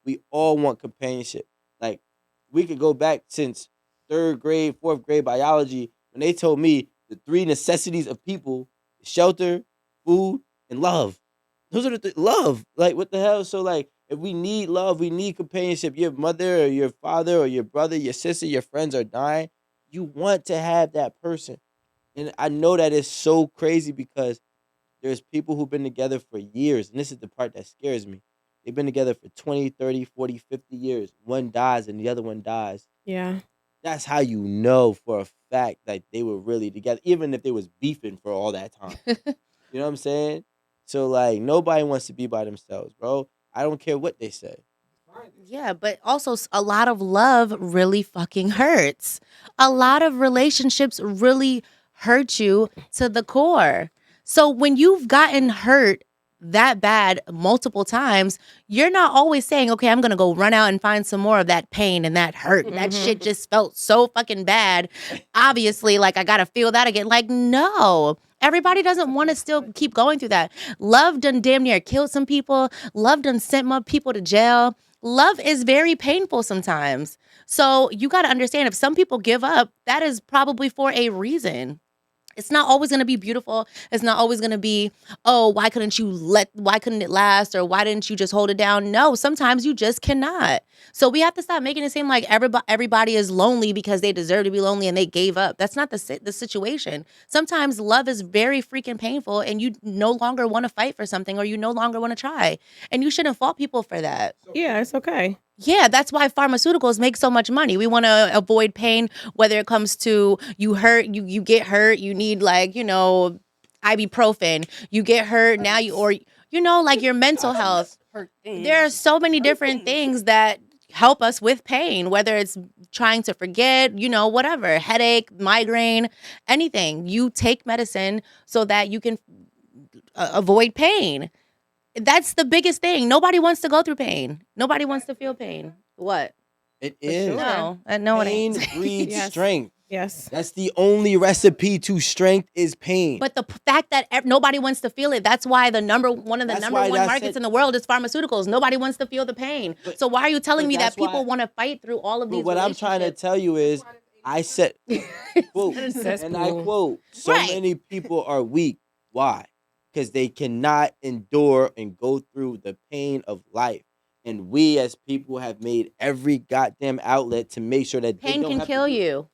We all want companionship. Like, we could go back since third grade, fourth grade biology when they told me the three necessities of people: shelter, food, and love. Those are love. Like, what the hell? So, like, if we need love, we need companionship. Your mother or your father or your brother, your sister, your friends are dying. You want to have that person. And I know that is so crazy because there's people who've been together for years. And this is the part that scares me. They've been together for 20, 30, 40, 50 years. One dies and the other one dies. Yeah. That's how you know for a fact that they were really together, even if they was beefing for all that time. You know what I'm saying? So, like, nobody wants to be by themselves, bro. I don't care what they say. Yeah, but also a lot of love really fucking hurts. A lot of relationships really hurt you to the core. So when you've gotten hurt that bad multiple times, you're not always saying, okay, I'm going to go run out and find some more of that pain and that hurt. That shit just felt so fucking bad. Obviously, like, I got to feel that again. Like, no. Everybody doesn't want to still keep going through that. Love done damn near killed some people. Love done sent more people to jail. Love is very painful sometimes. So you got to understand, if some people give up, that is probably for a reason. It's not always going to be beautiful. It's not always going to be, oh, why couldn't it last? Or why didn't you just hold it down? No, sometimes you just cannot. So we have to stop making it seem like everybody is lonely because they deserve to be lonely and they gave up. That's not the situation. Sometimes love is very freaking painful and you no longer want to fight for something or you no longer want to try. And you shouldn't fault people for that. Yeah, it's okay. Yeah, that's why pharmaceuticals make so much money. We want to avoid pain, whether it comes to you get hurt, you need, like, ibuprofen, you get hurt now, like your mental health. There are so many different things that help us with pain, whether it's trying to forget, whatever, headache, migraine, anything. You take medicine so that you can avoid pain. That's the biggest thing. Nobody wants to go through pain. Nobody wants to feel pain. What? It is. sure. No, no, it Pain ain't. breeds Yes. strength. Yes. That's the only recipe to strength is pain. But the fact that nobody wants to feel it, that's why one of the That's number why one I markets said- in the world is pharmaceuticals. Nobody wants to feel the pain. But- So why are you telling but me that that's people why- want to fight through all of But these what I'm trying to relationships? tell you is, I said, quote, and I Cesspool. quote, so Right. many people are weak. Why? Because they cannot endure and go through the pain of life. And we as people have made every goddamn outlet to make sure that they Pain don't can have to kill do it. you.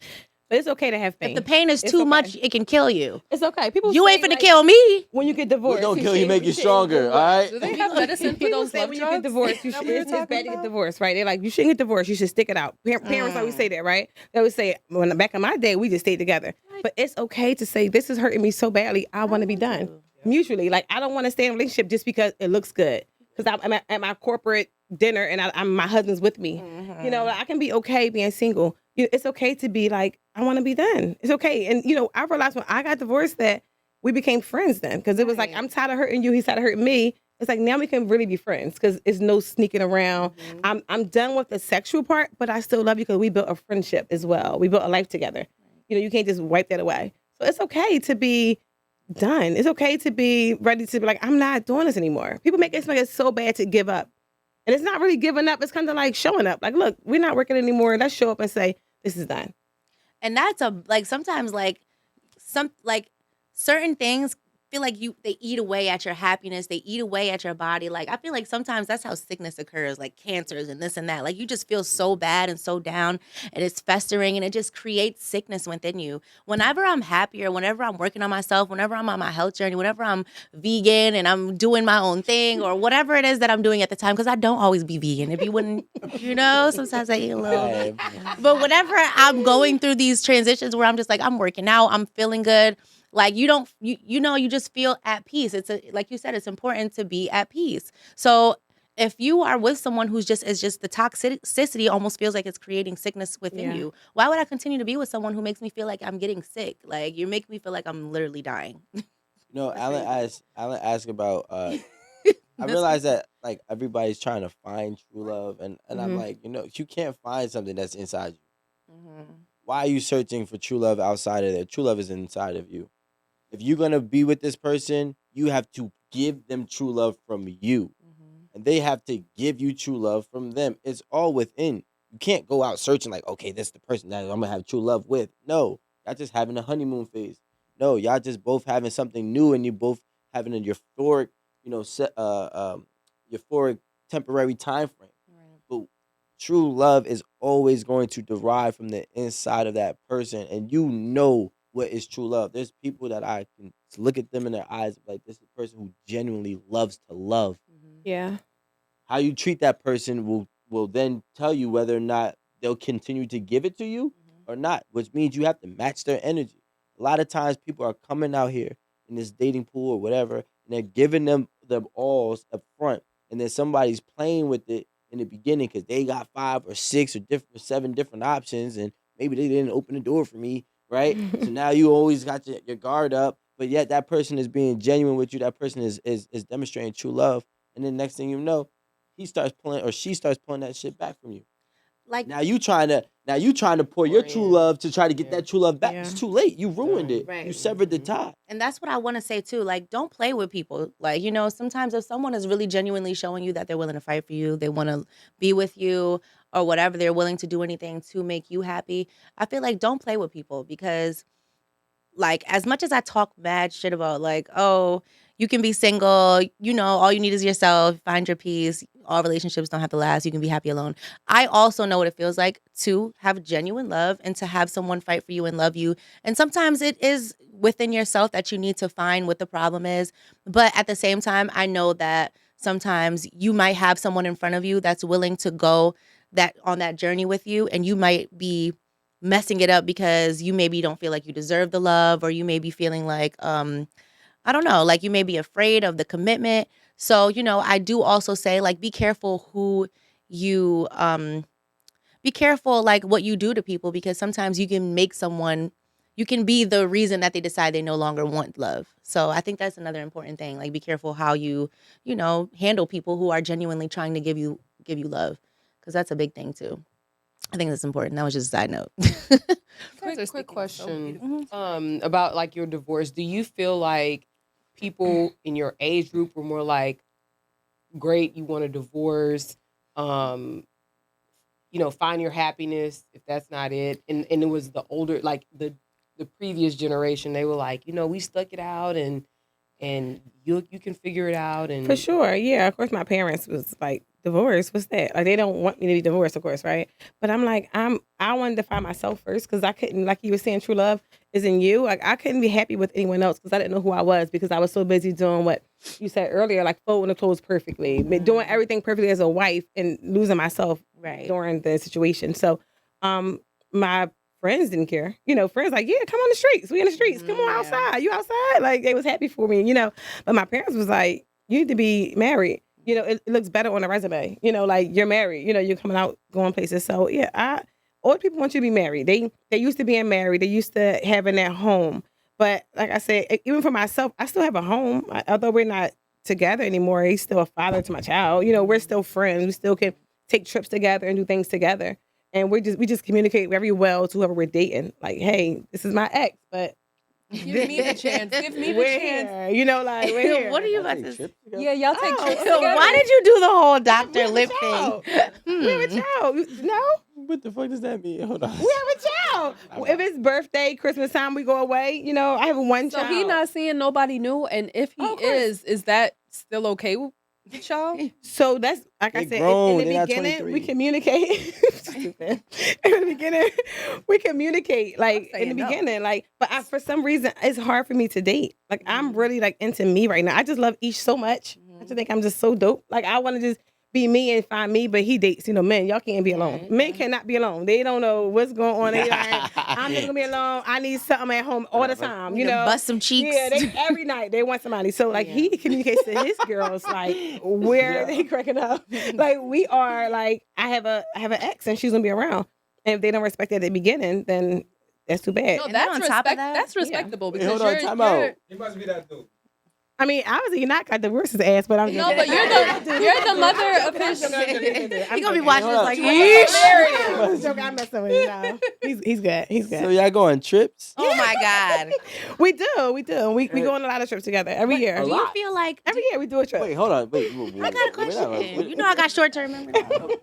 But it's okay to have pain. If the pain is It's too okay. much, it can kill you. It's okay. People You say, ain't finna like, kill me. when you get divorced. What don't you kill you shouldn't- make you shouldn't stronger, get all right? Do they have medicine for People those say love when you get drugs? divorced, That we were it's talking bad to get about? divorced, right? They're like, you shouldn't get divorced. You should stick it out. Parents always say that, right? They always say, when back in my day, we just stayed together. But it's okay to say, this is hurting me so badly. I want to be done. Mutually. Like, I don't want to stay in a relationship just because it looks good. Because I'm at my corporate dinner and my husband's with me. I can be okay being single. It's okay to be like, I want to be done. It's okay. And, I realized when I got divorced that we became friends then. Because it was like, I'm tired of hurting you. He's tired of hurting me. It's like, now we can really be friends because it's no sneaking around. I'm done with the sexual part, but I still love you because we built a friendship as well. We built a life together. You can't just wipe that away. So it's okay to be done. It's okay to be ready to be like, I'm not doing this anymore. People make it seem like it's so bad to give up. And it's not really giving up. It's kind of like showing up. Like, look, we're not working anymore. Let's show up and say, this is done. And that's sometimes certain things feel like they eat away at your happiness, they eat away at your body. Like, I feel like sometimes that's how sickness occurs, like cancers and this and that. Like, you just feel so bad and so down and it's festering and it just creates sickness within you. Whenever I'm happier, whenever I'm working on myself, whenever I'm on my health journey, whenever I'm vegan and I'm doing my own thing or whatever it is that I'm doing at the time, because I don't always be vegan. If you wouldn't, sometimes I eat a little. Right. But whenever I'm going through these transitions where I'm just like, I'm working out, I'm feeling good. Like, you just feel at peace. Like you said, it's important to be at peace. So if you are with someone who's just the toxicity almost feels like it's creating sickness within you. Why would I continue to be with someone who makes me feel like I'm getting sick? Like, you make me feel like I'm literally dying. Alan asked about I realize that, like, everybody's trying to find true love, and I'm like, you can't find something that's inside you. Why are you searching for true love outside of there? True love is inside of you. If you're gonna be with this person, you have to give them true love from you. and they have to give you true love from them. It's all within. You can't go out searching like, okay, this is the person that I'm gonna have true love with. No, y'all just having a honeymoon phase. No, y'all just both having something new, and you both having a euphoric, euphoric temporary time frame. Right. But true love is always going to derive from the inside of that person, and you know what is true love. There's people that I can look at them in their eyes like, this is a person who genuinely loves to love. Yeah. How you treat that person will then tell you whether or not they'll continue to give it to you or not, which means you have to match their energy. A lot of times people are coming out here in this dating pool or whatever, and they're giving them alls up front, and then somebody's playing with it in the beginning because they got 5 or 6 or 7 different options, and maybe they didn't open the door for me, right? So now you always got your guard up, but yet that person is being genuine with you. That person is demonstrating true love, and then next thing you know, he starts pulling or she starts pulling that shit back from you. Like, Now you trying to pour your true love to try to get that true love back. Yeah. It's too late. You ruined it. Right. You severed the tie. and that's what I want to say too. Like, don't play with people. Like, sometimes if someone is really genuinely showing you that they're willing to fight for you, they want to be with you or whatever, they're willing to do anything to make you happy. I feel like don't play with people because, like, as much as I talk mad shit about, like, oh, you can be single, all you need is yourself, find your peace, all relationships don't have to last, you can be happy alone. I also know what it feels like to have genuine love and to have someone fight for you and love you. And sometimes it is within yourself that you need to find what the problem is. But at the same time, I know that sometimes you might have someone in front of you that's willing to go on that journey with you, and you might be messing it up because you maybe don't feel like you deserve the love, or you may be feeling like I don't know, like you may be afraid of the commitment. So, I do also say, like, be careful who you be careful like what you do to people, because sometimes you can be the reason that they decide they no longer want love. So I think that's another important thing. Like, be careful how you handle people who are genuinely trying to give you love, because that's a big thing too. I think that's important. That was just a side note. Quick question about like your divorce. Do you feel like people in your age group were more like, great, you want a divorce, find your happiness if that's not it, and it was the older, like the previous generation, they were like, we stuck it out and you can figure it out, and For sure, yeah. Of course, my parents was like, divorce. What's that? Like, they don't want me to be divorced, of course, right? But I'm like, I wanted to find myself first, because I couldn't, like you were saying, true love is in you. Like, I couldn't be happy with anyone else because I didn't know who I was, because I was so busy doing what you said earlier, like folding the clothes perfectly, doing everything perfectly as a wife, and losing myself during the situation. So, my friends didn't care. Friends like, yeah, come on the streets. We in the streets. Come on outside. You outside? Like, they was happy for me, But my parents was like, you need to be married. It looks better on a resume. Like, you're married. You're coming out, going places. So yeah, older people want you to be married. They used to being married. They used to having that home. But like I said, even for myself, I still have a home. Although we're not together anymore, he's still a father to my child. We're still friends. We still can take trips together and do things together. And we just communicate very well to whoever we're dating. Like, hey, this is my ex, but give me the chance. Give me the chance. Here. Like, we're here. What are you about to say? Yeah, y'all take trips So together. why did you do the whole Dr. Lip thing? We have a child. No? What the fuck does that mean? Hold on. We have a child. If it's birthday, Christmas time, we go away. I have one So child. he not seeing nobody new, and if he is that still okay with y'all? So that's, like I said, grown. in They're the not beginning, 23. we communicate. Stupid. In the beginning, we communicate. Like, in the beginning, like, but for some reason, it's hard for me to date. Like, I'm really like into me right now. I just love Ish so much. I just think I'm just so dope. Like, I want to just be me and find me, but he dates, men. Y'all can't be alone. Men cannot be alone. They don't know what's going on. They like, I'm just gonna be alone. I need something at home all the time. Bust some cheeks. Yeah, every night they want somebody. So like he communicates to his girls like where they cracking up. Like, we are like, I have an ex and she's gonna be around. And if they don't respect it at the beginning, then that's too bad. No, And then that's on top of that, that's respectable, because hold on, time out. He must be that dude. I mean, obviously you're not got divorced his ass, but I'm No, but you're the mother of his. He gonna be watching this like, I'm joking. I'm messing with you. No. He's good. He's good. So y'all go on trips? oh my God. We do. We go on a lot of trips together every year. Do you feel like Every year we do a trip. Wait, hold on. Wait, I got a question. You know I got short-term memory.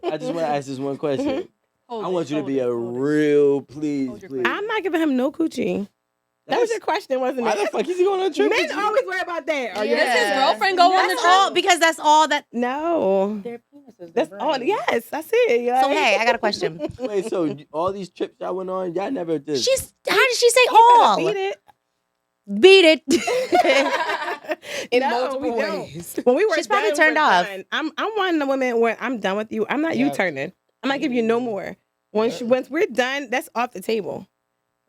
I just want to ask this one question. Hold I it, want you to hold be it, a hold it. real, please. I'm not giving him no coochie. That was your question, wasn't Why it? the fuck is he going on a trip? Men always worry about that. Are you Does his girlfriend go on the That's trip? all because that's all that. No. Their penises. That's all. Yes, I see it. So hey, I got a question. Wait, so all these trips y'all went on, y'all never did. How did she say all? Beat it. Beat it. In multiple ways. When we were She's probably done, turned we're off. done. I'm one of the women where I'm done with you. I'm not Yeah. U-turning. I'm not giving you no more. Once we're done, that's off the table.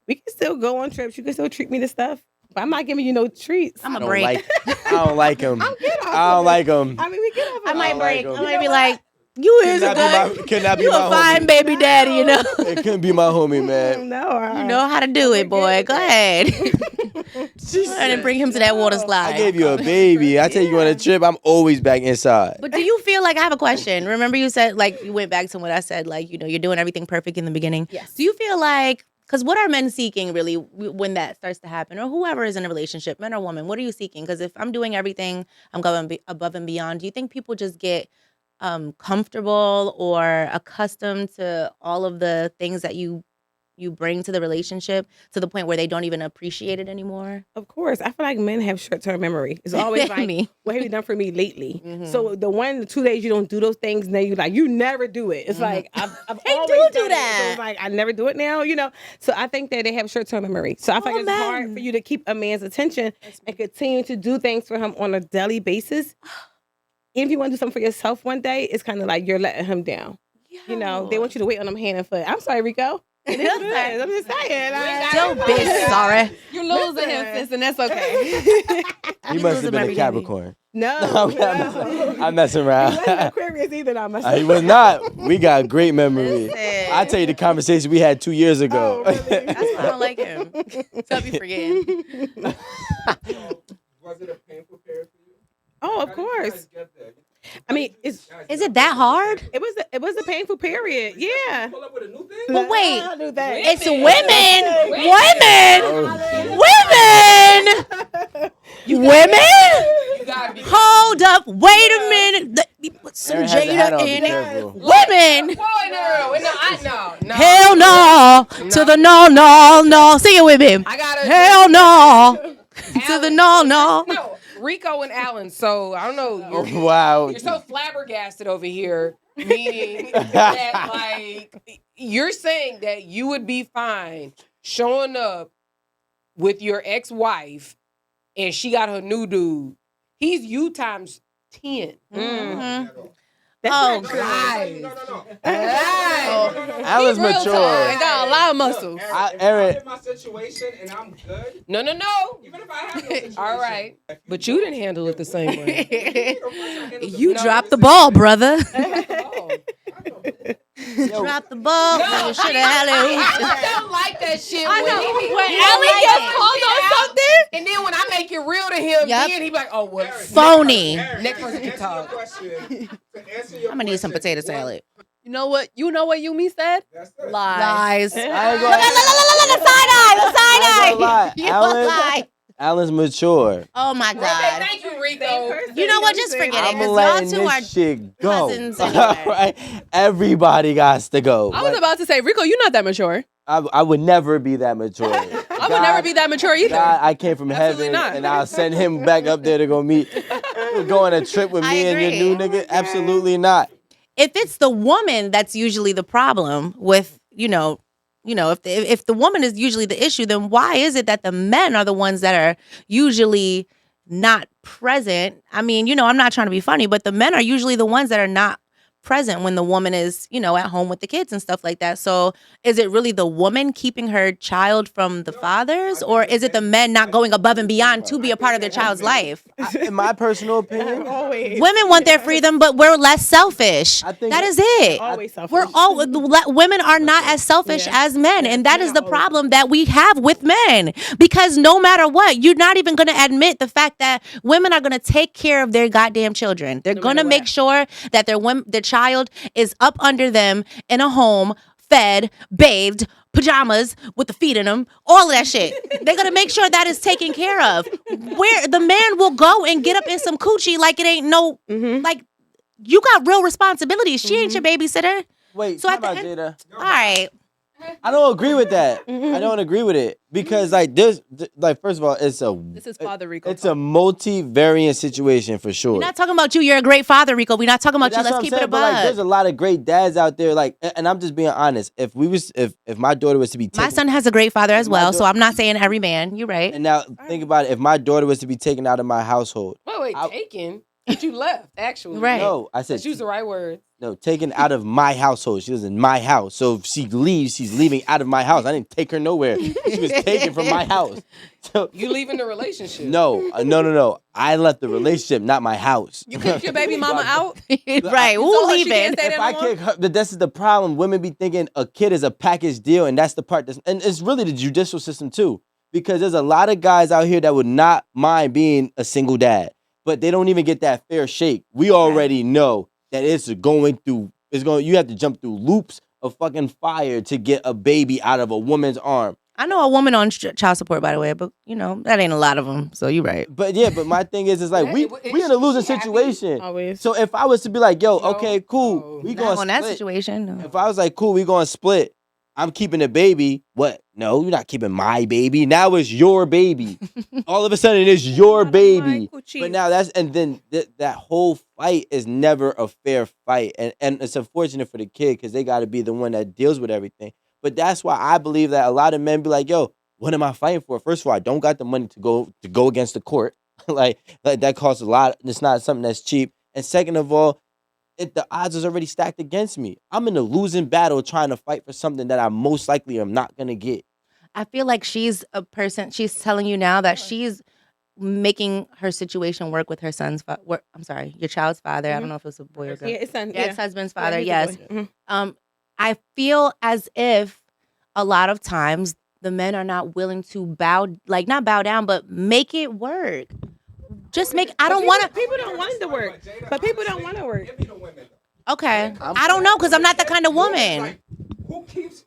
We can still go on trips. You can still treat me to stuff, but I'm not giving you no treats. I'm I a don't break. I don't like him. I'm good off I don't of it. like him. I mean, we get off. I of might it. like break. him. I might be like, you is a good. Could not be You my a fine homie. baby daddy, you know. It couldn't be my homie, man. No, all right. You know how to do it, boy. Go ahead. Go ahead and bring him to that water I slide. gave you a baby. I take you on a trip. I'm always back inside. But do you feel like I have a question? Remember you said like you went back to what I said, like, you know, you're doing everything perfect in the beginning. Yes. Do you feel like, because what are men seeking really when that starts to happen, or whoever is in a relationship, men or women, what are you seeking? Because if I'm doing everything, I'm going above and beyond. Do you think people just get comfortable or accustomed to all of the things that you bring to the relationship to the point where they don't even appreciate it anymore? Of course, I feel like men have short-term memory. It's always like, Me. what have you done for me lately? Mhm. So the 2 days you don't do those things, and then you never do it. It's like I've They always do done it. that. So it's like I never do it now, you know. So I think that they have short-term memory. So I feel like it's hard men. for you to keep a man's attention and continue to do things for him on a daily basis. If you want to do something for yourself one day, it's kind of like you're letting him down. You know, they want you to wait on them hand and foot. I'm sorry, Rico. It is good. I'm just saying. Like, Still bitch, sorry. You're losing him, sis, and that's okay. He must have been a Capricorn. No, I'm messing around. He wasn't Aquarius either. Now, He was not. We got great memory. Listen. I tell you the conversation we had 2 years ago. Oh, really? That's why I don't like him. So be forgetting. Was it a painful period for you? Oh, of How did you course. guys get there? I mean, Is it that hard? it was a painful period. Yeah. Pull up with a new thing? But wait, I knew that. it's women. You gotta be Hold up. Wait a minute. Put some Aaron has a hat Jada on, in be it. careful. Women. no. Hell no. To the no. Sing it with him. I gotta. Hell no. To the no. No, Rico and Alan. So I don't know. You're, Wow. you're so flabbergasted over here, meaning that like you're saying that you would be fine showing up with your ex-wife and she got her new dude. He's you times 10. Mhm. That's Oh, not good. Lies. No. Alan's Real tall mature. and got a lot of muscles. Aaron- I'm in my situation and I'm good. No. Even if I have no situation. All right. But you didn't handle it the same way. You dropped the ball, brother. Oh. Dropped the ball. You should have I don't like that shit. I know. When he Allie don't gets that called shit on out, something, and then when I make it real to him, Yep. then he be like, oh, well, Phony. Next person can talk. I'm gonna need some potato salad. you know what Yumi said? Lies. Lies. I ain't Look, gonna- the side eye. The side I ain't gonna lie. eye. You a lie. Alan's mature. Oh my God. Thank you, Rico. You know what? Just forget it. I'm Because y'all letting two are this shit go. cousins anyway. Right? Everybody got to go. I was about to say, Rico, you're not that mature. I would never be that mature. I would never be that mature either. God, I came from Absolutely heaven, not. and I'll send him back up there to go meet. Go on a trip with I me and your agree. new nigga? Absolutely not. If it's the woman that's usually the problem with, if the woman is usually the issue, then why is it that the men are the ones that are usually not present? I mean, I'm not trying to be funny, but the men are usually the ones that are not present when the woman is, at home with the kids and stuff like that. So is it really the woman keeping her child from the fathers, or is it the men not going above and beyond to be a part of their child's life? In my personal opinion, Always. Women want their freedom, but we're less selfish. I think That is it. Always selfish. We're all women are not as selfish as men, and that is the problem that we have with men. Because no matter what, you're not even going to admit the fact that women are going to take care of their goddamn children. They're going to make sure that their child is up under them in a home, fed, bathed, pajamas with the feet in them, all of that shit. They're gonna make sure that is taken care of. Where the man will go and get up in some coochie like it ain't no, like, you got real responsibilities. She ain't your babysitter. wait, So so at the about Jada. All right. I don't agree with that. I don't agree with it because first of all, This is Father Rico. it's a multivariant situation for sure. We're not talking about you. You're a great father, Rico. We're not talking about you. That's Let's what I'm keep it saying, but above. there's a lot of great dads out there. And I'm just being honest. If my daughter was to be taken, My son has a great father as My well, daughter- so I'm not saying every man. You're right. and now think about it. If my daughter was to be taken out of my household, Wait, taken? But you left, actually. Right. no, I said Let's use the right word. no, taken out of my household. She was in my house, so if she leaves, she's leaving out of my house. I didn't take her nowhere. She was taken from my house. So You leaving the relationship. no. I left the relationship, not my house. You kicked your baby mama out? Right. Who told her she leaving? can't stay If there I no more? kick her, but this is the problem. Women be thinking a kid is a package deal, and that's the part and it's really the judicial system too. Because there's a lot of guys out here that would not mind being a single dad, but they don't even get that fair shake. We already know that you have to jump through loops of fucking fire to get a baby out of a woman's arm. I know a woman on child support, by the way, but that ain't a lot of them. So you're right. But my thing is like we in a losing situation. Always. So if I was to be like, yo, okay, cool, we Not going on split. that situation. No. If I was like, cool, we going to split. I'm keeping the baby. What? No, you're not keeping my baby. Now it's your baby. All of a sudden, it's your baby. But now that whole fight is never a fair fight. And it's unfortunate for the kid because they got to be the one that deals with everything. But that's why I believe that a lot of men be like, yo, what am I fighting for? First of all, I don't got the money to go against the court. like that costs a lot. It's not something that's cheap. And second of all, the odds is already stacked against me. I'm in a losing battle trying to fight for something that I most likely am not going to get. I feel like she's telling you now that she's making her situation work with her son's your child's father. I don't know if it's a boy or girl. Yeah, it's son. Your ex-husband's father, he's a yes. boy. Mhm. I feel as if a lot of times the men are not willing to not bow down, but make it work. Just make. I don't want to. People don't want it to work, but people don't want to work. Give me the women. Okay, I don't know because I'm not that kind of woman. Like, who keeps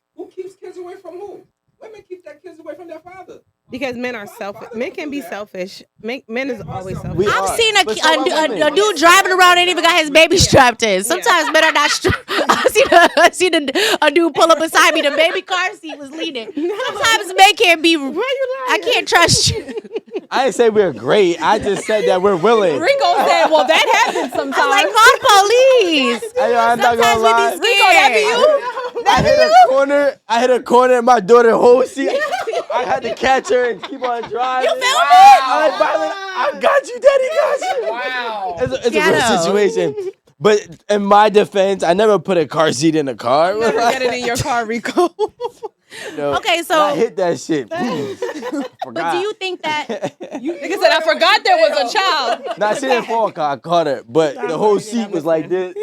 kids away from who? Women keep their kids away from their father. Because men are selfish. Men can be selfish. Men is always selfish. We I've are. seen But so are a women. dude driving around ain't even got his baby strapped in. Sometimes men are not strapped. I seen a dude pull up beside me. The baby car seat was leaning. Sometimes men can't be. Why you lying? I can't trust you. I didn't say we're great. I just said that we're willing. Rico said, well, that happens sometimes. I'm like, call the police. I'm not Sometimes gonna lie. we be scared. I hit a corner and my daughter whole seat. I had to catch her and keep on driving. You feel me? I got you, daddy got you. Wow. It's a Ghetto. real situation. But in my defense, I never put a car seat in a car. Never get it in your car, Rico. No. Okay, so- I hit that shit. But do you think that? Nigga said, I forgot there was a child. Nah, she didn't fall. I caught her, but the whole seat was like this.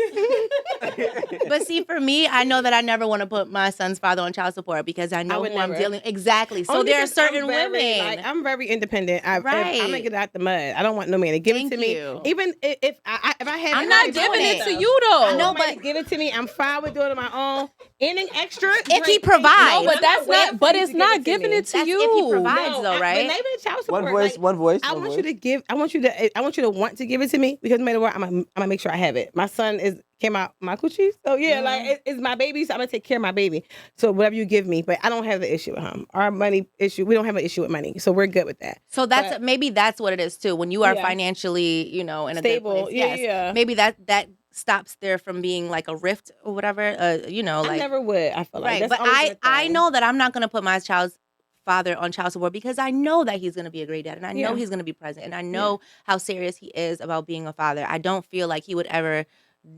But see, for me, I know that I never want to put my son's father on child support because I know would who I'm never. dealing. Exactly. So Only there are because certain I'm very, women. like, I'm very independent. Right. I'm gonna get out the mud. I don't want no man to give Thank it to me. you. Even if I have, I'm it, not I'll do giving it to you though. I know, but- but give it to me. I'm fine with doing it on my own. Anything extra, If he great. provides. No, but that's not. But it's not giving giving it to That's you. if he provides, though, But right? maybe the child support. One voice, one voice. I one want voice. you to give. I want you to want to give it to me because no matter what, I'm gonna make sure I have it. My son came out my coochie, so yeah, like it's my baby, so I'm gonna take care of my baby. So whatever you give me, but I don't have the issue with him. Our money issue, we don't have an issue with money, so we're good with that. So that's But- maybe that's what it is too. When you are Yeah. financially, in a Stable, good place. yeah, Yes. yeah. Maybe that stops there from being like a rift or whatever. I Like never would. I feel like right. that's But always been a I thing. know that I'm not gonna put my child's father on child support because I know that he's gonna be a great dad and I know Yeah. he's gonna be present and I know how serious he is about being a father. I don't feel like he would ever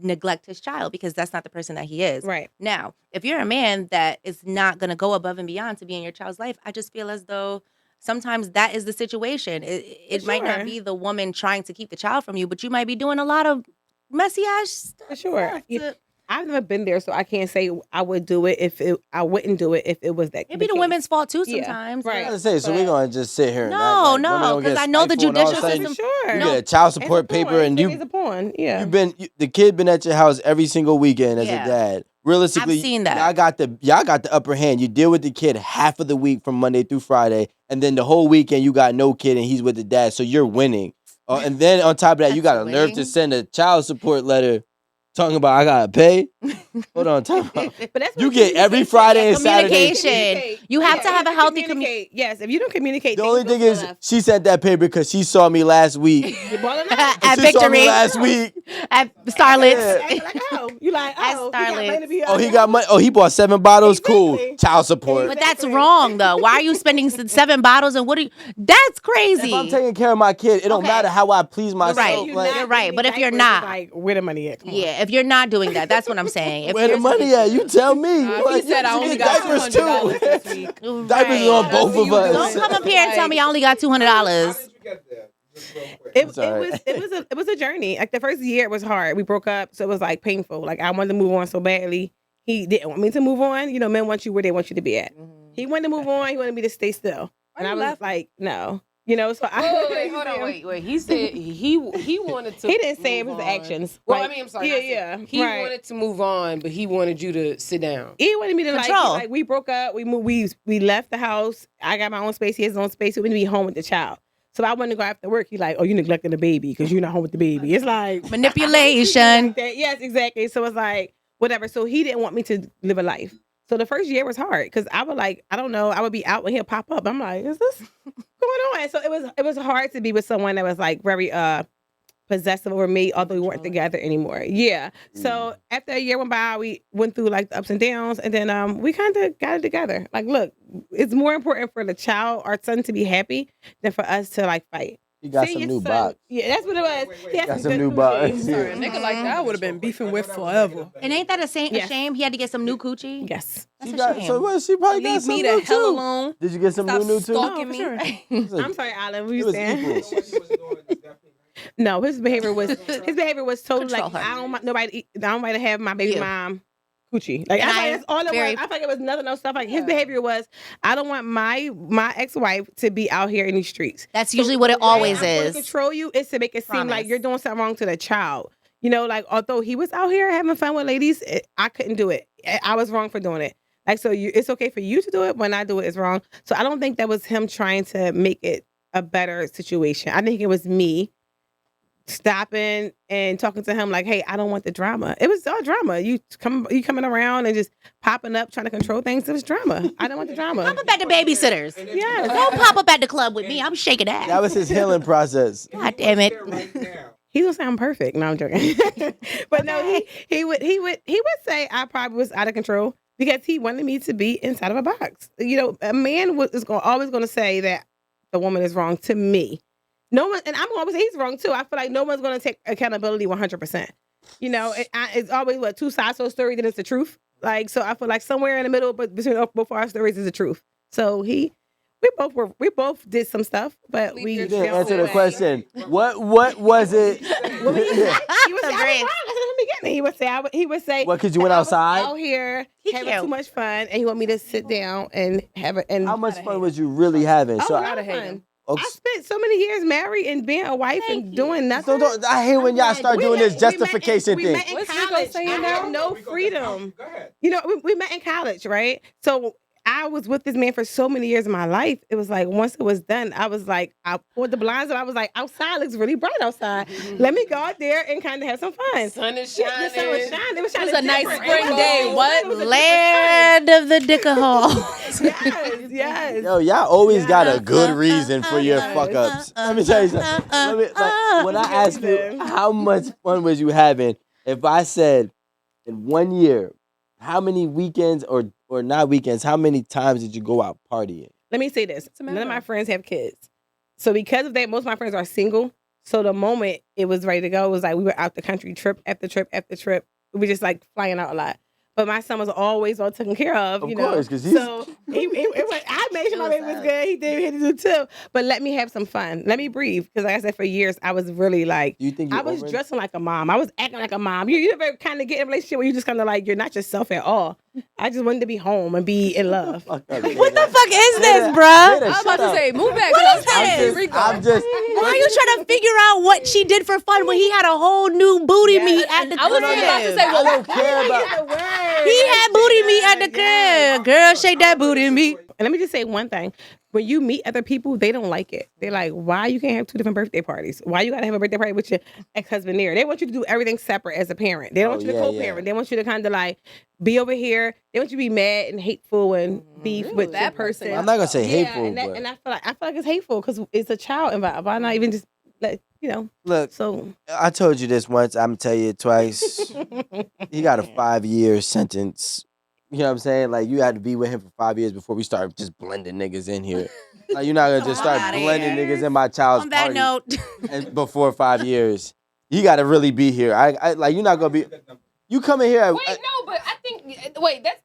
neglect his child because that's not the person that he is. Right. Now, if you're a man that is not going to go above and beyond to be in your child's life, I just feel as though sometimes that is the situation. It might not sure. be the woman trying to keep the child from you, but you might be doing a lot of messy ass stuff. For sure. to- I've never been there, so I can't say I would do it I wouldn't do it if it was that. It'd be the case. women's fault too Yeah, sometimes. right. I was gonna say, so we're gonna just sit here and act No, like women no, don't get 'cause I know the spiteful and all of a judicial sudden For system- sure. You get a child It's support a paper porn. and It's a porn. Yeah. the kid been at your house every single weekend as Yeah. a dad. Realistically, I've seen that. Y'all got the upper hand. You deal with the kid half of the week from Monday through Friday, and then the whole weekend you got no kid and he's with the dad, so you're winning. And then on top of that, you got a That's nerve to winning. send a child support letter talking about I gotta pay. Hold on, time out. But that's You what get every communication- Friday and Saturday. Communication. You have to have a healthy communicate. Yes, if you don't communicate, The things only go thing is, left. she sent that paper because she saw me last week. You're balling out. At She saw me Victory. last week. At Starlets. Yeah. Acting like, oh, you like, At oh, he got Starlet. money to be Oh, he out got money. Oh, he bought 7 bottles. Cool. Exactly. Child support. But that's wrong, though. Why are you spending 7 bottles and what are you? That's crazy. If I'm taking care of my kid, it don't Okay. matter how I please myself. right. Like, You're right. But if you're Diapers, not- like, where the money at? Come on. Yeah, if you're not doing that, that's what I'm saying. If where the you're- money at? You tell me. He Like, said I you only get got diapers $200 this too. week. Diapers is on both of Don't us. come up here and tell me I only got $200. How did you get there? Just real quick. It was a journey. Like the first year, it was hard. We broke up, so it was like painful. Like I wanted to move on so badly. He didn't want me to move on. You know, men want you where they want you to be at. He wanted to move on. He wanted me to stay still, and I was like, no. You know, so Wait, hold on, wait. He said he wanted to. He didn't say it move was the on. actions. Well, Like, I mean, I'm sorry. Yeah, not say- yeah. He right. wanted to move on, but he wanted you to sit down. He wanted me to Control. like we broke up. We moved. We left the house. I got my own space. He has his own space. He wanted to be home with the child. So I wanted to go after work. He's like, "Oh, you neglecting the baby because you're not home with the baby." It's like Manipulation. like that. Yes, exactly. So it's like whatever. So he didn't want me to live a life. So the first year was hard because I would like, I don't know, I would be out when he'll pop up. I'm like, is this going on? So it was hard to be with someone that was like very possessive over me, although we weren't together anymore. Yeah. So after a year went by, we went through like the ups and downs, and then we kind of got it together. Like, look, it's more important for the child, our son, to be happy than for us to like fight. You got See, some your new son- box. Yeah, that's what it was. Wait. He had Got some good new coochie. box. Sorry, a nigga like that would have been beefing with forever. And ain't that a Yes. shame? He had to get some new coochie? Yes. That's She a got, shame. so what? She probably got Leave some me new the hell too. alone. Did you get some Stop new too? stalking Oh, for me. sure. It's like- I'm sorry, Alan. What it you was saying? equal. So what he was doing is definitely No, his behavior was totally Control like her. I don't want nobody to have my baby You. mom coochie. Like And I thought I'm that's all it very- was. I thought it was nothing else stuff. Like his behavior was, I don't want my ex-wife to be out here in these streets. That's usually what it always I'm gonna is. control you is to make it seem like Promise. you're doing something wrong to the child. You know, like although he was out here having fun with ladies, I couldn't do it. I was wrong for doing it. Like so, it's okay for you to do it. When I do it, it's wrong. So I don't think that was him trying to make it a better situation. I think it was me stopping and talking to him like, hey, I don't want the drama. It was all drama. You coming around and just popping up trying to control things. It was drama. I don't want the drama. Pop up at the babysitters. Yes. Don't pop up at the club with me. I'm shaking That that. was his healing process. God damn it. there right now. He don't sound perfect. No, I'm joking. But no, he would say I probably was out of control because he wanted me to be inside of a box. You know, a man is always going to say that the woman is wrong to me. No one, and I'm always say he's wrong too. I feel like no one's going to take accountability 100%. You know, it's always two sides to a story, then it's the truth. Like, so I feel like somewhere in the middle, but between both our stories is the truth. So we both did some stuff, but Leave we your You didn't answer the away. question. What was it? Well, he would say, Great. I was wrong. I said in the beginning. He would say, What, 'cause you went I was outside? out here He having cute. too much fun, and he want me to sit down and have it. And How much fun was you really having? Oh, So a lot of fun. okay, I spent so many years married and being a wife and doing nothing. I hate when y'all start doing this justification we thing. met in What's Rico college. saying I now? had no freedom. Go ahead. You know, we met in college, right? So I was with this man for so many years of my life. It was like once it was done, I was like, I pulled the blinds up. I was like, outside looks really bright outside. Let me go out there and kind of have some fun. Sun is Yeah, shining. the sun was shining. It was shining. a nice different. spring It was- day. What? it was a different Land of the Dickahole. time. Yes. Yo, y'all always got a Yes. good reason for your Yes. fuck ups. Let me tell you something. When I ask you how much fun was you having, if I said in 1 year, how many weekends or not weekends, how many times did you go out partying? Let me say this. the None of matter? my friends have kids. So because of that, most of my friends are single. So the moment it was ready to go, it was like we were out the country, trip after trip after trip. We were just like flying out a lot. But my son was always all taken care of, Of you course, know. 'cause he's- So I made sure my baby was good. He did do too. But let me have some fun. Let me breathe. Because like I said, for years, I was really like, Do you think I was dressing like a mom. I was acting like a mom. You ever kind of get in a relationship where you just kind of like, you're not yourself at all. I just wanted to be home and be in love. What the fuck is this, bruh? I was about to say, move back. What is I'm this? Rico. I'm just. Why are you trying to figure out what she did for fun when he had a whole new booty meat at the crib? I was about to say, I don't care about. He had booty meat at the crib. Girl, shake that booty meat. And let me just say one thing. When you meet other people, they don't like it. They're like, why you can't have 2 different birthday parties? Why you got to have a birthday party with your ex-husband there? They want you to do everything separate as a parent. They don't want you to co-parent. They want you to kind of like be over here. They want you to be mad and hateful and beef with that person. I'm not gonna say hateful, and but I feel like it's hateful because it's a child involved. Why not even just let look. So I told you this once. I'm gonna tell you it twice. He got a 5-year sentence. You know what I'm saying? Like, you had to be with him for 5 years before we start just blending niggas in here. Like, you're not gonna just start outta blending here. niggas in my child's On that party note, and before 5 years. You gotta really be here. I like, you're not gonna be. You come in here. Wait, no, but I think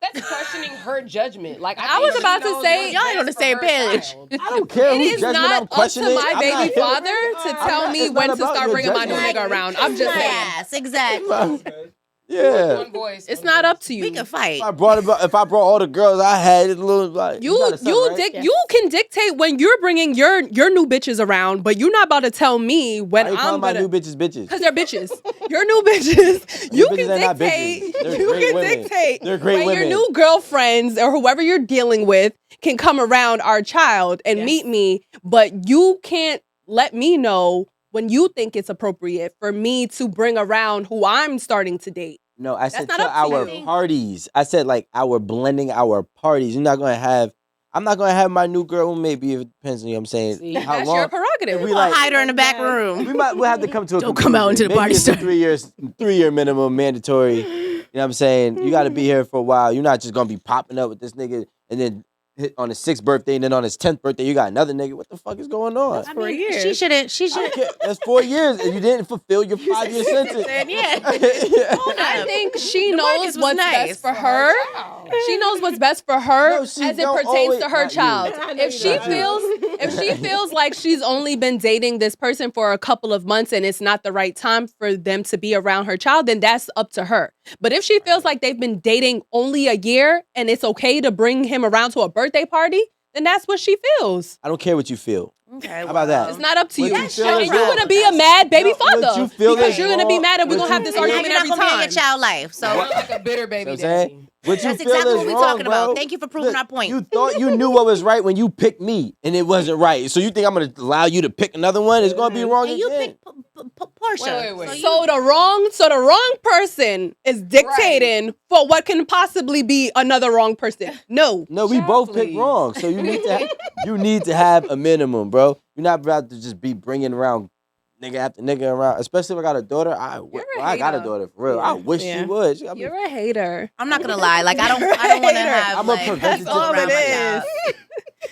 that's questioning her judgment. Like I was about to say, y'all ain't on the same page. I don't care It whose is judgment not I'm up to questioning. my I'm baby not here. father to tell me it's when not to about start your bringing my new judgment. nigga around. I'm just saying. yes, exactly. Yeah. One voice. It's not up to you. We can fight. If I brought all the girls I had, it's a little like You got a son, right? you can dictate when you're bringing your new bitches around, but you're not about to tell me when Why you I'm calling my gonna. new bitches bitches? Because they're bitches. Your new bitches. You bitches can are not dictate. bitches. They're You great can women. dictate They're great when your women. new girlfriends or whoever you're dealing with can come around our child and Yes. meet me, but you can't let me know when you think it's appropriate for me to bring around who I'm starting to date. No, I said not to up to our you. parties. I said like our blending our parties. I'm not gonna have my new girl. Maybe it depends on what I'm saying. See, how That's long your prerogative. we like. Hide her in the back room. We'll have to come to a Don't come out conclusion. into the Maybe party it's a start. 3-year minimum mandatory. You know what I'm saying? You got to be here for a while. You're not just gonna be popping up with this nigga and then hit on his 6th birthday and then on his 10th birthday you got another nigga. What the fuck is going on? for a year. She shouldn't. She I don't shouldn't. care. That's 4 years and you didn't fulfill your 5-year sentence. Yeah. I think she knows Marcus was what's nice. best for her. She knows what's best for her No, she as it don't pertains always- to her not you. child. I know If you she don't. feels like she's only been dating this person for a couple of months and it's not the right time for them to be around her child, then that's up to her. But if she feels like they've been dating only a year and it's okay to bring him around to a birthday party, then that's what she feels. I don't care what you feel. Okay, How about that? It's not up to What you. you feel And is you're wrong. gonna be a mad baby No, what father you feel because is you're gonna be wrong. mad and we're What gonna have you this feel- Now argument you're not every gonna be in time. your child life. So Sounds like a bitter baby You know what I'm saying? daddy. What you That's feel exactly is what we're wrong, talking about. bro. Thank you for proving our point. You thought you knew what was right when you picked me, and it wasn't right. So you think I'm gonna allow you to pick another one? It's gonna be wrong and you again. picked Portia. Wait. So the wrong person is dictating for what can possibly be another wrong person. No. No, we both picked please. wrong. So you need to have a minimum, bro. You're not about to just be bringing around nigga after nigga around. Especially if I got a daughter. I got a hater. daughter for real. I wish she Yeah. would. You're a hater. I'm not gonna lie. Like I don't want to have. I'm a like, preventative people around my it child.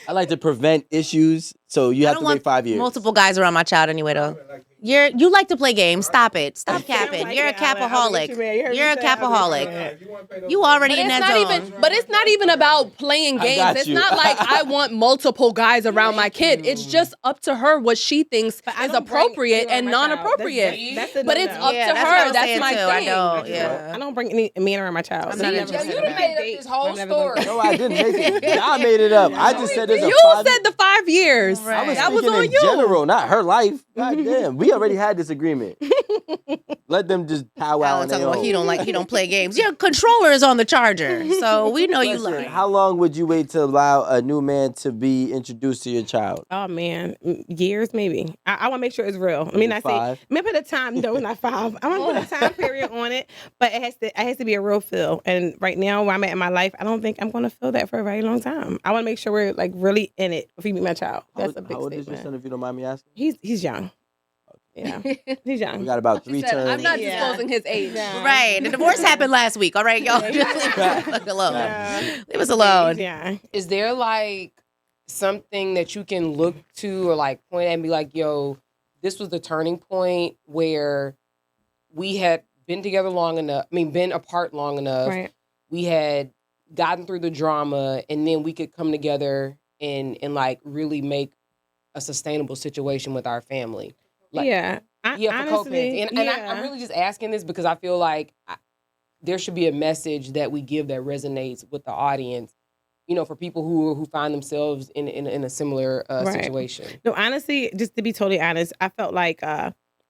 I like to prevent issues, so you I have don't to want wait 5 years. multiple guys around my child anyway, though. You like to play games. Stop it. Stop capping. You're a capaholic. You're a capaholic. You already in that zone. But it's not even about playing I games. got It's you. not like I want multiple guys around my kid. It's just up to her what she thinks I is don't bring appropriate anyone and around my child. non-appropriate. That's a But it's no-no. up Yeah, to that's what I her. was That's saying my too. thing. I know. Yeah. I don't bring any man around my child. I'm not Yo, interested. you done made up this whole story. No, I didn't make it. Y'all made it up. I just said there's a You 5 said the 5 years. Right. I was That was speaking on in you. general, not her life. God damn, we already had this agreement. Let them just powwow Alan on talking their about own. he don't play games. Your controller is on the charger, so we know you Listen, lying. how long would you wait to allow a new man to be introduced to your child? Oh man, years maybe. I want to make sure it's real. I mean, Maybe I say 5? maybe put a time. No, not 5. I want to put a time period on it, but it has to be a real feel. And right now, where I'm at in my life, I don't think I'm going to feel that for a very long time. I want to make sure we're like really in it if we meet my child. That's a big How old is your statement. son, if you don't mind me asking? He's young. Yeah, he's young. We got about 3 Said, turns. I'm not Yeah. disclosing his age. Yeah. Right. The divorce happened last week. All right, y'all. Just leave us the fuck alone. Leave us alone. Yeah. Is there like something that you can look to or like point at and be like, yo, this was the turning point where we had been together long enough. I mean, been apart long enough. Right. We had gotten through the drama, and then we could come together and like really make a sustainable situation with our family. Like, yeah. for Honestly, co-parenting. And I'm really just asking this because I feel like there should be a message that we give that resonates with the audience, you know, for people who find themselves in a similar situation. No, honestly, just to be totally honest, I felt like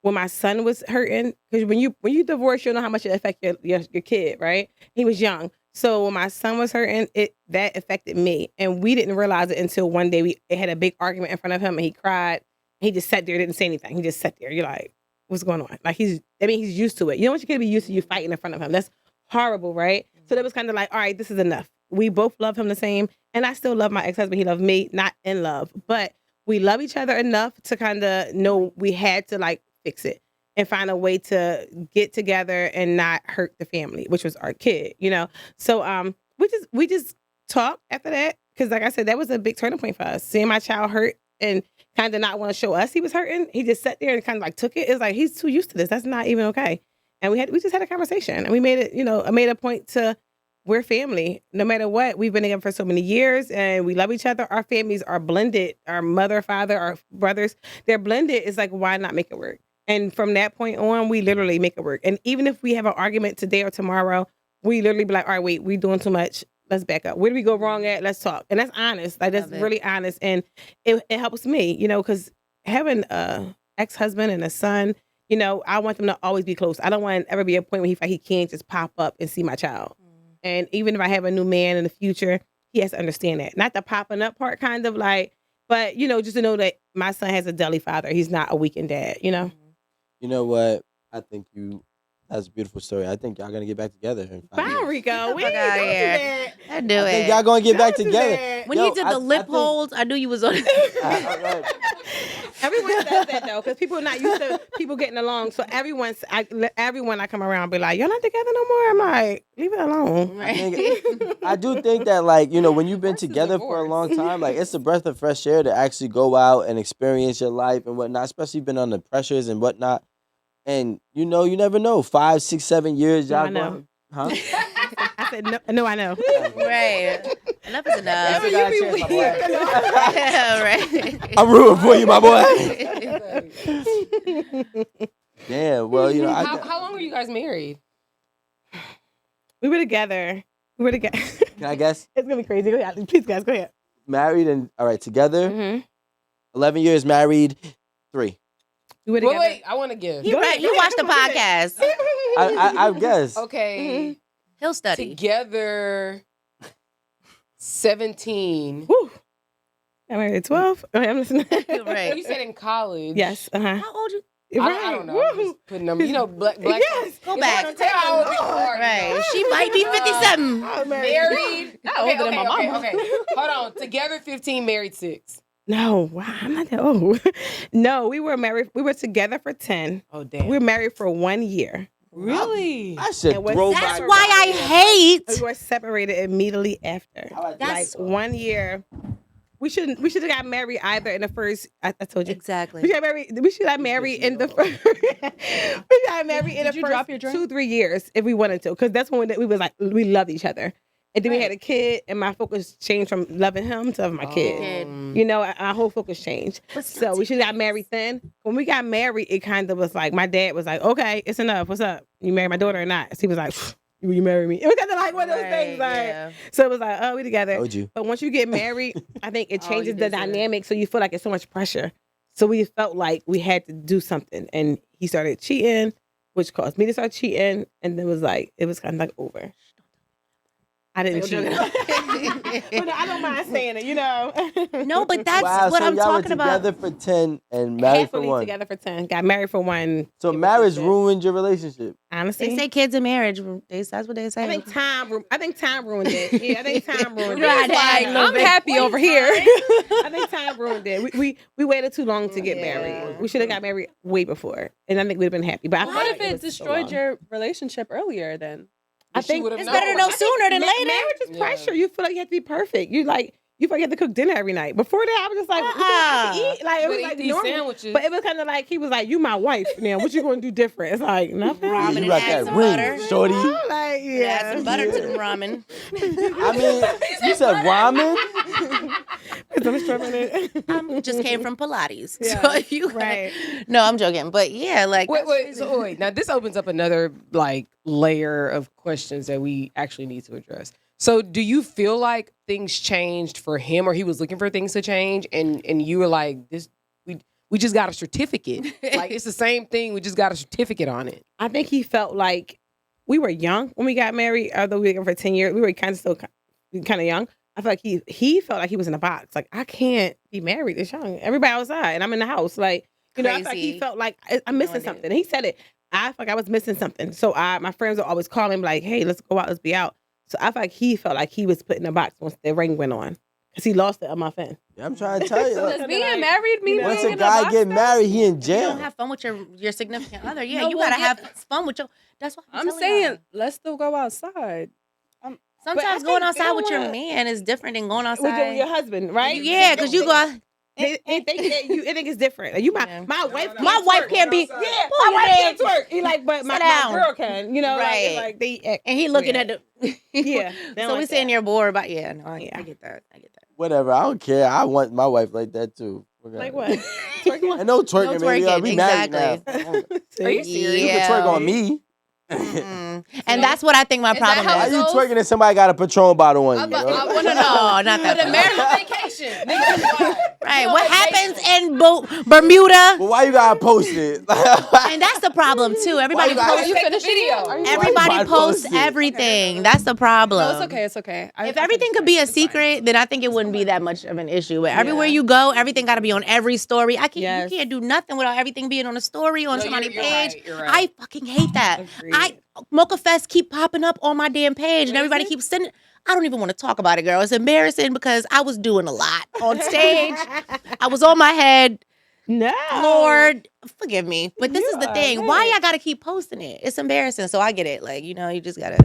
when my son was hurting, because when you divorce, you don't know how much it affect your kid, right? He was young. So when my son was hurting, that affected me. And we didn't realize it until one day we had a big argument in front of him and he cried. He just sat there, didn't say anything. He just sat there. You're like, what's going on? Like he's used to it. You don't want your kid to be used to you fighting in front of him. That's horrible, right? So that was kind of like, all right, this is enough. We both love him the same. And I still love my ex-husband. He loved me, not in love. But we love each other enough to kind of know we had to like fix it and find a way to get together and not hurt the family, which was our kid, you know? So we just talked after that. Cause like I said, that was a big turning point for us. Seeing my child hurt and kind of not want to show us he was hurting. He just sat there and kind of like took it. It's like, he's too used to this. That's not even okay. And we just had a conversation and we made it, you know, I made a point to, we're family. No matter what, we've been together for so many years and we love each other. Our families are blended. Our mother, father, our brothers, they're blended. It's like, why not make it work? And from that point on, we literally make it work. And even if we have an argument today or tomorrow, we literally be like, all right, wait, we're doing too much. Let's back up. Where do we go wrong at? Let's talk. And that's honest. Like, that's really honest. And it helps me, you know, because having a ex-husband and a son, you know, I want them to always be close. I don't want to ever be a point where he feel like he can't just pop up and see my child. And even if I have a new man in the future, he has to understand that. Not the popping up part, kind of like, but, you know, just to know that my son has a deli father. He's not a weekend dad, you know? You know what? I think that's a beautiful story. I think y'all going to get back together. Fine, Rico. We Fuck ain't outta gonna do here. that. I do I it. think y'all going to get back Don't do together. that. When Yo, you did the lip holds, I knew you was on it. Everyone does that though, because people are not used to people getting along. So everyone I come around be like, "You're not together no more." I'm like, "Leave it alone." I do think that, like, you know, when you've been together for a long time, like, it's a breath of fresh air to actually go out and experience your life and whatnot, especially been under pressures and whatnot. And, you know, you never know. 5, 6, 7 years, y'all I know. Huh? I said, no, I know. Right. Enough is enough. You got a chance, my boy. Yeah, right. I'm rooting for you, my boy. Damn, well, you know. How long were you guys married? We were together. Can I guess? It's gonna be crazy. Go ahead. Please, guys, go ahead. Married and, all right, together. Mm-hmm. 11 years married, 3. We were together. Wait, I want to guess. You watched the podcast. I guess. Okay. He'll study. Together 17. Woo. I'm married at 12. Okay, I'm listening. Right. You said in college. Yes. Uh-huh. How old you? Right. I don't know. I'm just putting them. You know, black. Yes. Go back. Tell how old you are, Right. you know. She might be 57. I was Married. Not older than my mama. Okay. Hold on. Together 15, married 6. No, wow, I'm not that old. No, we were married. We were together for 10. Oh, damn. We were married for 1 year. Really? I should And throw That's my. why I hate. We were separated immediately after. Like That's 1 year. We should have got married either in the first. I told you. exactly. We should have married in the first. We got married in the Did you drop your first drink? 2-3 years if we wanted to, because that's when we was like we loved each other, and then we had a kid, and my focus changed from loving him to loving my kid. You know, our whole focus changed. So we should have got married then. When we got married, it kind of was like my dad was like, "Okay, it's enough. What's up? You marry my daughter or not?" So he was like, "Will you marry me?" It was kind of like one of those things. Like, so it was like, "Oh, we together." Told you. But once you get married, I think it changes you the did say that. dynamic. So you feel like it's so much pressure. So we felt like we had to do something, and he started cheating, which caused me to start cheating, and it was kind of like over. I didn't cheat. But no, I don't mind saying it, you know. No, but that's Wow, what so I'm y'all talking were about. together for 10 and married Happily for 1. together for 10. Got married for 1. So It was marriage just it. ruined your relationship. Honestly, They say kids in marriage. That's what they say. I think time ruined it. Yeah, I think time ruined it. Right, Like, right, I'm happy over here. I think time ruined it. We waited too long to get married. We should have got married way before, and I think we'd have been happy. But I What felt if like it was so destroyed long. your relationship earlier then? I She think would've it's known. better to know sooner than later. Marriage is pressure. You feel like you have to be perfect. You you forget to cook dinner every night. Before that, I was just like, what do I have to eat? Like, it was But like eat these normal. sandwiches. But it was kind of like, he was like, you my wife now. What you going to do different? It's like, nothing. Ramen You and got add that some ring, butter. shorty. Like, Add some butter to the ramen. I mean, you said ramen? I'm struggling it. Just came from Pilates. Yeah, So if you right. No, I'm joking. But yeah, like Wait. So wait. Now this opens up another like layer of questions that we actually need to address. So do you feel like things changed for him, or he was looking for things to change, and you were like, this, we just got a certificate. Like it's the same thing. We just got a certificate on it. I think he felt like we were young when we got married, although we were together for 10 years. We were kind of young. I felt like he felt like he was in a box. Like, I can't be married this young. Everybody outside and I'm in the house. Like, you know, I felt like he felt like I'm missing something. And he said it. I felt like I was missing something. So my friends would always call him like, hey, let's go out, let's be out. So I felt like he felt like he was put in a box once the ring went on. Because he lost it on my fin. Yeah, I'm trying to tell you. Does being married mean Once being a in guy box get though? married, he in you jail. don't have fun with your significant other. Yeah, No, you well, gotta yeah. have fun with your. That's what I'm telling saying, y'all. let's still go outside. Sometimes I going think outside they with your wanna- man is different than going With outside. your husband, right? Yeah, because you go. They think that you. I think it's different. Like, Yeah. my wife. no, My can't wife twerk. can't be. Yeah, Pull my your wife leg. can't twerk. He like, but my down. girl can. You know, Right. like they. And he looking weird. at the. Yeah. they don't So we like sitting that. there bored about. Yeah, no, I Yeah. get that. I get that. Whatever, I don't care. I want my wife like that too. Like what? And no twerking, No baby. twerking, We married exactly. now. Are you You can twerk on me. Mm-mm. And that's what I think my Is that problem how Why is. you goes? twerking and somebody got a Patron bottle on you? I yo? want to know. No, not that. For the part. marital vacation. Right. What happens in Bermuda? But why you gotta post it? And that's the problem too. Everybody you gotta- posts. You finished video. Everybody Why posts post it? everything. That's the problem. No, it's okay. It's okay. If everything could be a secret, then I think it wouldn't be that much of an issue. But everywhere you go, everything got to be on every story. I can't. Yes. You can't do nothing without everything being on a story on No, somebody's you're page. right, you're right. I fucking hate that. Agreed. Mocha Fest keep popping up on my damn page, and everybody keeps sending. I don't even want to talk about it, girl. It's embarrassing because I was doing a lot on stage. I was on my head. No. Lord, forgive me. But this is the are thing. Why right. y'all gotta keep posting it? It's embarrassing. So I get it. Like, you know, you just gotta.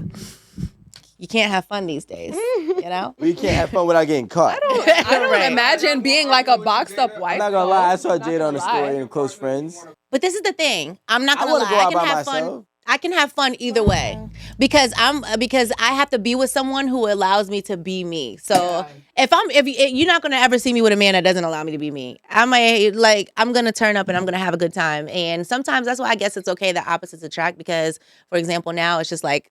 You can't have fun these days. You know? We can't have fun without getting caught. I don't Right. imagine being like a boxed up wife. I'm not gonna lie. I saw Not Jada on the gonna lie. story and close friends. But this is the thing. I'm not I gonna want lie. to go I out can by have myself. fun. I can have fun either way because I have to be with someone who allows me to be me. So if you're not gonna ever see me with a man that doesn't allow me to be me, I'm gonna turn up and I'm gonna have a good time. And sometimes that's why I guess it's okay that opposites attract because, for example, now it's just like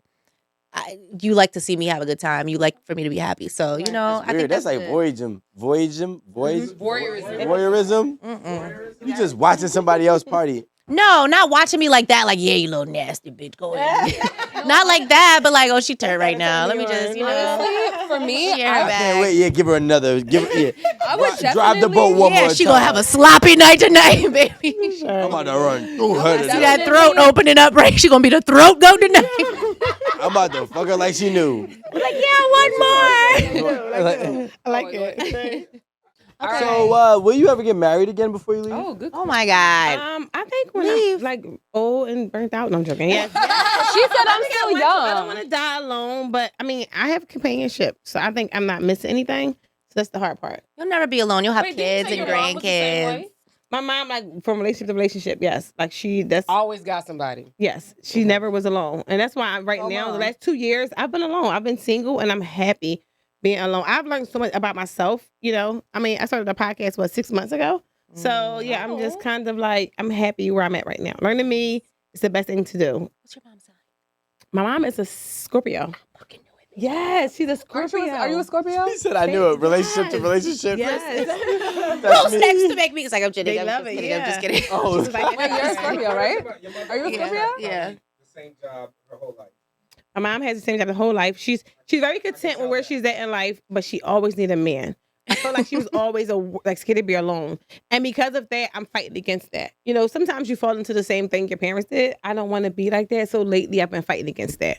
you like to see me have a good time. You like for me to be happy. So you know, I think Weird. That's like good. voyeurism. Voyeurism. Voyeurism. You just watching somebody else party. No, not watching me like that. Like, yeah, you little nasty bitch, go ahead. Not like that, but like, oh, she turned right now. Let me just, you know. Honestly, for me, Share her I, I back. can't wait. Yeah, give her another. Give her. Yeah. I would Drive the definitely- boat one more Yeah, time. she gonna have a sloppy night tonight, baby. I'm about to run through her See tonight. that throat opening up, right? She gonna be the throat goat tonight. I'm about to fuck her like she knew. Like, yeah, one more. I like it. So, will you ever get married again before you leave? Oh, good. Oh my God. I think when Leave. I'm like old and burnt out. No, I'm joking. Yeah. she said I'm still I don't young. want to die alone, but I mean, I have companionship, so I think I'm not missing anything. So that's the hard part. You'll never be alone. You'll have Wait, didn't kids you say and your mom was the same grandkids. way? My mom, like from relationship to relationship, yes, like that's Always got somebody. yes, she never was alone, and that's why right now the last 2 years I've been alone. I've been single, and I'm happy being alone. I've learned so much about myself. You know, I mean, I started a podcast 6 months ago, so yeah, I'm just kind of like I'm happy where I'm at right now. Learning me is the best thing to do. What's your mom's sign? My mom is a Scorpio. Yes, she's a Scorpio. Are you a Scorpio? He said I knew it. Relationship to relationship. Yes. That's Who's me. next to make me? It's like, I'm kidding. They I'm love just it, kidding. yeah. I'm just kidding. Oh, She's like, Wait, you're a Scorpio, right? Are you a Scorpio? Yeah. The same job her whole life. my mom has the same job the whole life. She's very content with where she's at in life, but she always need a man. I feel like she was always scared to be alone, and because of that, I'm fighting against that. You know, sometimes you fall into the same thing your parents did. I don't want to be like that, so lately I've been fighting against that.